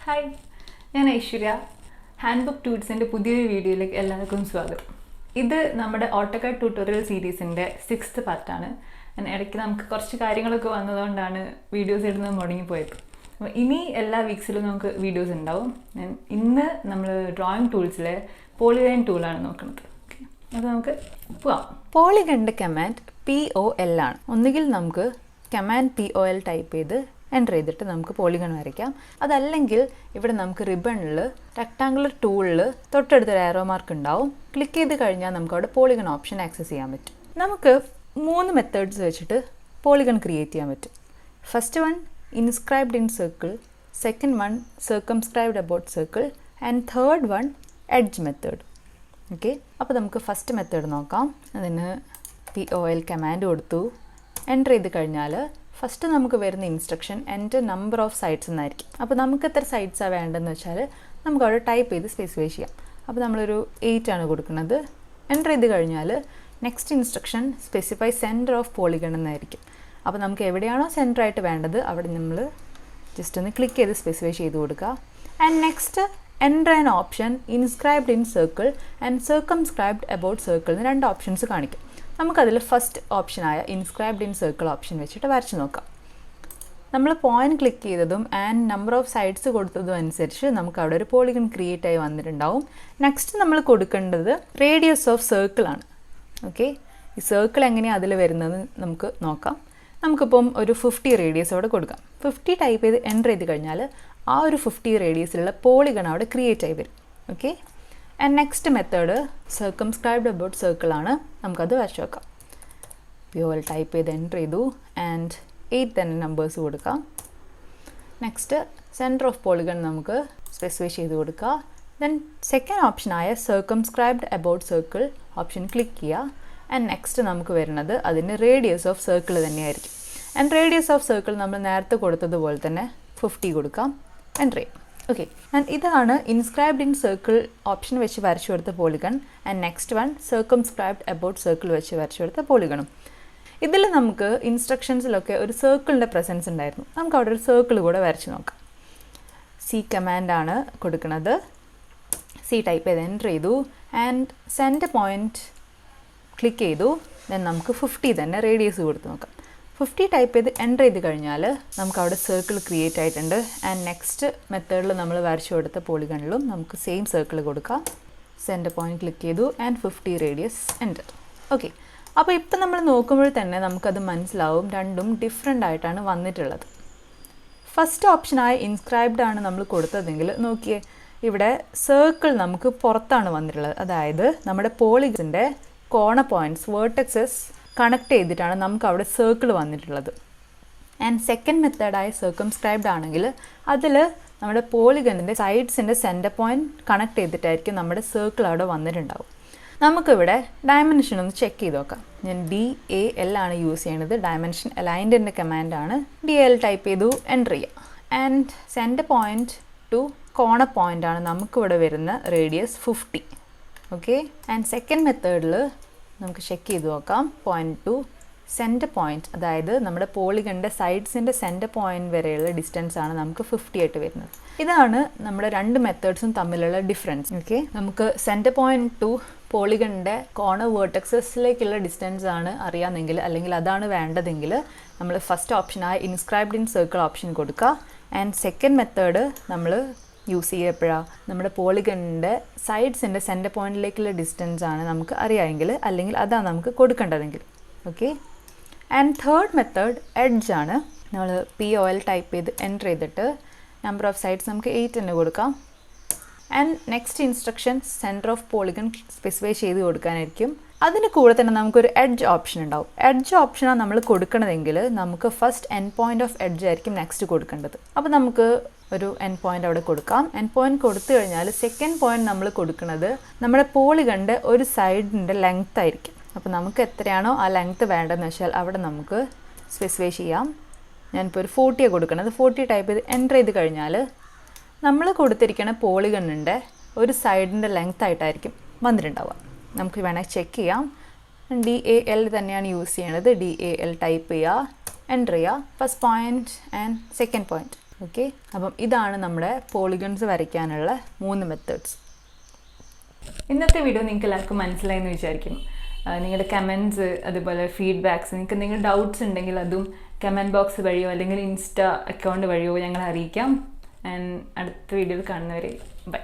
Hi, ഞാൻ Aishwarya. Handbook ട്യൂട്ട്സിൻ്റെ പുതിയൊരു വീഡിയോയിലേക്ക് എല്ലാവർക്കും സ്വാഗതം. ഇത് നമ്മുടെ ഓട്ടോകാഡ് ട്യൂട്ടോറിയൽ സീരീസിൻ്റെ 6th പാർട്ടാണ്. ഇടയ്ക്ക് നമുക്ക് കുറച്ച് കാര്യങ്ങളൊക്കെ വന്നതുകൊണ്ടാണ് വീഡിയോസ് ഇടുന്നത് മുടങ്ങിപ്പോയത്. അപ്പോൾ ഇനി എല്ലാ വീക്സിലും നമുക്ക് വീഡിയോസ് ഉണ്ടാവും. ഇന്ന് നമ്മൾ ഡ്രോയിങ് ടൂൾസിലെ പോളിഗൺ ടൂളാണ് നോക്കുന്നത്. അപ്പോൾ നമുക്ക് പോവാം. പോളിഗണിൻ്റെ കമാൻഡ് POL ആണ്. ഒന്നുകിൽ നമുക്ക് കമാൻഡ് POL ടൈപ്പ് ചെയ്ത് എൻ്റർ ചെയ്തിട്ട് നമുക്ക് പോളിഗൺ വരയ്ക്കാം. അതല്ലെങ്കിൽ ഇവിടെ നമുക്ക് റിബണിൽ റെക്ടാങ്കുലർ ടൂളിൽ തൊട്ടടുത്തൊരു ആരോ മാർക്ക് ഉണ്ടാവും. ക്ലിക്ക് ചെയ്ത് കഴിഞ്ഞാൽ നമുക്ക് അവിടെ പോളിഗൺ ഓപ്ഷൻ ആക്സസ് ചെയ്യാൻ പറ്റും. നമുക്ക് 3 മെത്തേഡ്സ് വെച്ചിട്ട് പോളിഗൺ ക്രിയേറ്റ് ചെയ്യാൻ പറ്റും. First one inscribed in circle, second one circumscribed about circle and third one edge method. Okay, അപ്പോൾ നമുക്ക് ഫസ്റ്റ് മെത്തേഡ് നോക്കാം. അതിന് POL കമാൻഡ് കൊടുത്തു. എൻ്റർ ചെയ്ത് കഴിഞ്ഞാൽ ഫസ്റ്റ് നമുക്ക് വരുന്ന instruction enter number of sides എന്നായിരിക്കും. അപ്പോൾ നമുക്ക് എത്ര സൈഡ്സാണ് വേണ്ടതെന്ന് വെച്ചാൽ നമുക്ക് അവിടെ ടൈപ്പ് ചെയ്ത് സ്പെസിഫൈ ചെയ്യാം. അപ്പോൾ നമ്മളൊരു 8 ആണ് കൊടുക്കുന്നത്. എൻ്റർ ചെയ്ത് കഴിഞ്ഞാൽ next instruction specify centre of polygon എന്നായിരിക്കും. അപ്പോൾ നമുക്ക് എവിടെയാണോ സെൻറ്റർ ആയിട്ട് വേണ്ടത് അവിടെ നമ്മൾ ജസ്റ്റ് ഒന്ന് ക്ലിക്ക് ചെയ്ത് സ്പെസിഫൈ ചെയ്ത് കൊടുക്കുക. And next enter an option inscribed in circle and circumscribed about circle എന്ന് 2 ഓപ്ഷൻസ് കാണിക്കും. നമുക്കതിൽ ഫസ്റ്റ് ഓപ്ഷനായ ഇൻസ്ക്രൈബ്ഡ് ഇൻ സർക്കിൾ ഓപ്ഷൻ വെച്ചിട്ട് വരച്ച് നോക്കാം. നമ്മൾ പോയിന്റ് ക്ലിക്ക് ചെയ്തതും ആൻഡ് നമ്പർ ഓഫ് സൈഡ്സ് കൊടുത്തതും അനുസരിച്ച് നമുക്ക് അവിടെ ഒരു പോളിഗൺ ക്രിയേറ്റ് ആയി വന്നിട്ടുണ്ടാവും. നെക്സ്റ്റ് നമ്മൾ കൊടുക്കേണ്ടത് റേഡിയസ് ഓഫ് സർക്കിളാണ്. ഓക്കെ, ഈ സർക്കിൾ എങ്ങനെയാണ് അതിൽ വരുന്നത് നമുക്ക് നോക്കാം. നമുക്കിപ്പം ഒരു 50 റേഡിയസ് അവിടെ കൊടുക്കാം. 50 ടൈപ്പ് ചെയ്ത് എൻ്റർ ചെയ്ത് കഴിഞ്ഞാൽ ആ ഒരു 50 റേഡിയസിലുള്ള പോളിഗൺ അവിടെ ക്രിയേറ്റ് ആയി വരും. Okay, and next method circumscribed about circle ആണ്. നമുക്കത് വരച്ച് വെക്കാം. POL ടൈപ്പ് ചെയ്ത് എൻ്റർ ചെയ്തു ആൻഡ് 8 തന്നെ നമ്പേഴ്സ് കൊടുക്കാം. നെക്സ്റ്റ് സെൻറ്റർ ഓഫ് പോളിഗൺ നമുക്ക് സ്പെസിഫൈ ചെയ്ത് കൊടുക്കുക. ദെൻ സെക്കൻഡ് ഓപ്ഷനായ circumscribed about circle option click ചെയ്യുക. ആൻഡ് നെക്സ്റ്റ് നമുക്ക് വരുന്നത് അതിന് റേഡിയസ് ഓഫ് സർക്കിൾ തന്നെയായിരിക്കും. ആൻഡ് റേഡിയസ് ഓഫ് സർക്കിൾ നമ്മൾ നേരത്തെ കൊടുത്തതുപോലെ തന്നെ 50 കൊടുക്കാം. എൻ്റർ ചെയ്യാം. ഓക്കെ, ആൻഡ് ഇതാണ് ഇൻസ്ക്രൈബ്ഡ് ഇൻ സർക്കിൾ ഓപ്ഷൻ വെച്ച് വരച്ചു കൊടുത്ത polygon. And next one circumscribed about circle വെച്ച് വരച്ചു കൊടുത്ത പോളിഗണും. ഇതിൽ നമുക്ക് ഇൻസ്ട്രക്ഷൻസിലൊക്കെ ഒരു സർക്കിളിൻ്റെ പ്രസൻസ് ഉണ്ടായിരുന്നു. നമുക്ക് അവിടെ ഒരു സർക്കിൾ കൂടെ വരച്ച് നോക്കാം. C കമാൻഡാണ് കൊടുക്കുന്നത്. C ടൈപ്പ് ചെയ്ത് എൻ്റർ ചെയ്തു ആൻഡ് സെൻറ്റർ പോയിൻറ്റ് ക്ലിക്ക് ചെയ്തു. ദെൻ നമുക്ക് 50 തന്നെ റേഡിയസ് കൊടുത്ത് നോക്കാം. 50 ടൈപ്പ് ചെയ്ത് എൻ്റർ ചെയ്ത് കഴിഞ്ഞാൽ നമുക്ക് അവിടെ സർക്കിൾ ക്രിയേറ്റ് ആയിട്ടുണ്ട്. ആൻഡ് നെക്സ്റ്റ് മെത്തേഡിൽ നമ്മൾ വരച്ചു കൊടുത്ത പോളിഗണിലും നമുക്ക് സെയിം സർക്കിൾ കൊടുക്കാം. സെൻറ്റർ പോയിൻറ്റ് ക്ലിക്ക് ചെയ്തു ആൻഡ് 50 റേഡിയസ് എൻ്റർ. ഓക്കെ, അപ്പോൾ ഇപ്പം നമ്മൾ നോക്കുമ്പോൾ തന്നെ നമുക്കത് മനസ്സിലാവും രണ്ടും ഡിഫറെൻ്റ് ആയിട്ടാണ് വന്നിട്ടുള്ളത്. ഫസ്റ്റ് ഓപ്ഷനായ ഇൻസ്ക്രൈബ്ഡ് ആണ് നമ്മൾ കൊടുത്തതെങ്കിൽ നോക്കിയേ, ഇവിടെ സർക്കിൾ നമുക്ക് പുറത്താണ് വന്നിട്ടുള്ളത്. അതായത് നമ്മുടെ പോളിഗണിൻ്റെ കോർണർ പോയിൻറ്റ്സ് വേർട്ടക്സസ് കണക്ട് ചെയ്തിട്ടാണ് നമുക്ക് അവിടെ സർക്കിൾ വന്നിട്ടുള്ളത്. ആൻഡ് സെക്കൻഡ് മെത്തേഡായ സർക്കംസ്ക്രൈബ്ഡ് ആണെങ്കിൽ അതിൽ നമ്മുടെ പോളിഗണിൻ്റെ സൈഡ്സിൻ്റെ സെൻറ്റർ പോയിൻറ്റ് കണക്ട് ചെയ്തിട്ടായിരിക്കും നമ്മുടെ സർക്കിൾ അവിടെ വന്നിട്ടുണ്ടാവും. നമുക്കിവിടെ ഡയമെൻഷൻ ഒന്ന് ചെക്ക് ചെയ്ത് നോക്കാം. ഞാൻ DAL ആണ് യൂസ് ചെയ്യുന്നത്. ഡയമെൻഷൻ അലൈൻഡിൻ്റെ കമാൻഡാണ്. DAL ടൈപ്പ് ചെയ്തു എൻ്റർ ചെയ്യുക. And centre point to corner point ആണ് നമുക്കിവിടെ വരുന്ന റേഡിയസ് 50. ഓക്കെ, ആൻഡ് സെക്കൻഡ് മെത്തേഡിൽ നമുക്ക് ചെക്ക് ചെയ്ത് നോക്കാം. പോയിൻറ്റ് ടു സെൻറ്റർ പോയിൻറ്റ്, അതായത് നമ്മുടെ പോളിഗണിൻ്റെ സൈഡ്സിൻ്റെ സെൻറ്റർ പോയിൻറ്റ് വരെയുള്ള ഡിസ്റ്റൻസ് ആണ് നമുക്ക് 50 ആയിട്ട് വരുന്നത്. ഇതാണ് നമ്മുടെ 2 മെത്തേഡ്സും തമ്മിലുള്ള ഡിഫറൻസ്. ഓക്കെ, നമുക്ക് സെൻറ്റർ പോയിൻറ്റ് ടു പോളിഗണിൻ്റെ കോർണർ വേർട്ടക്സസിലേക്കുള്ള ഡിസ്റ്റൻസ് ആണ് അറിയാമെങ്കിൽ, അല്ലെങ്കിൽ അതാണ് വേണ്ടതെങ്കിൽ നമ്മൾ ഫസ്റ്റ് ഓപ്ഷനായ ഇൻസ്ക്രൈബ്ഡ് ഇൻ സർക്കിൾ ഓപ്ഷൻ കൊടുക്കുക. ആൻഡ് സെക്കൻഡ് മെത്തേഡ് നമ്മൾ യൂസ് ചെയ്യപ്പോഴാണ് നമ്മുടെ പോളിഗണിൻ്റെ സൈഡ്സിൻ്റെ സെൻറ്റർ പോയിൻറ്റിലേക്കുള്ള ഡിസ്റ്റൻസ് ആണ് നമുക്ക് അറിയാമെങ്കിൽ, അല്ലെങ്കിൽ അതാണ് നമുക്ക് കൊടുക്കേണ്ടതെങ്കിൽ. Okay, and third method edge ആണ്. നമ്മൾ POL ടൈപ്പ് ചെയ്ത് എൻ്റർ ചെയ്തിട്ട് നമ്പർ ഓഫ് സൈഡ്സ് നമുക്ക് 8 തന്നെ കൊടുക്കാം. And next instruction centre of polygon specify ചെയ്ത് കൊടുക്കാനായിരിക്കും. അതിന് കൂടെ തന്നെ നമുക്കൊരു എഡ്ജ് ഓപ്ഷൻ ഉണ്ടാവും. എഡ്ജ് ഓപ്ഷനാണ് നമ്മൾ കൊടുക്കണതെങ്കിൽ നമുക്ക് first end point of edge ആയിരിക്കും നെക്സ്റ്റ് കൊടുക്കേണ്ടത്. അപ്പോൾ നമുക്ക് ഒരു എൻഡ് പോയിൻ്റ് അവിടെ കൊടുക്കാം. എൻഡ് പോയിൻ്റ് കൊടുത്തു കഴിഞ്ഞാൽ സെക്കൻഡ് പോയിൻ്റ് നമ്മൾ കൊടുക്കുന്നത് നമ്മുടെ പോളിഗണിൻ്റെ ഒരു സൈഡിൻ്റെ ലെങ്ത് ആയിരിക്കും. അപ്പോൾ നമുക്ക് എത്രയാണോ ആ ലെങ്ത്ത് വേണ്ടതെന്ന് വെച്ചാൽ അവിടെ നമുക്ക് സ്പെസിഫൈ ചെയ്യാം. ഞാനിപ്പോൾ ഒരു 40 കൊടുക്കുന്നത്. 40 ടൈപ്പ് ചെയ്ത് എൻ്റർ ചെയ്ത് കഴിഞ്ഞാൽ നമ്മൾ കൊടുത്തിരിക്കുന്ന പോളിഗണിൻ്റെ ഒരു സൈഡിൻ്റെ ലെങ്ത് ആയിട്ടായിരിക്കും വന്നിട്ടുണ്ടാവുക. നമുക്ക് വേണമെങ്കിൽ ചെക്ക് ചെയ്യാം. DAL തന്നെയാണ് യൂസ് ചെയ്യണത്. DAL ടൈപ്പ് ചെയ്യുക, എൻ്റർ ചെയ്യുക. First point and second point. Okay, അപ്പം ഇതാണ് നമ്മുടെ പോളിഗൺസ് വരയ്ക്കാനുള്ള 3 മെത്തേഡ്സ്. ഇന്നത്തെ വീഡിയോ നിങ്ങൾക്ക് എല്ലാവർക്കും മനസ്സിലായെന്ന് വിചാരിക്കുന്നു. നിങ്ങളുടെ കമൻറ്റ്സ് അതുപോലെ ഫീഡ്ബാക്ക്സ്, നിങ്ങൾക്ക് എന്തെങ്കിലും ഡൗട്ട്സ് ഉണ്ടെങ്കിൽ അതും കമൻറ്റ് ബോക്സ് വഴിയോ അല്ലെങ്കിൽ ഇൻസ്റ്റ അക്കൗണ്ട് വഴിയോ ഞങ്ങളെ അറിയിക്കാം. ആൻഡ് അടുത്ത വീഡിയോയിൽ കാണുന്നവരെ ബൈ.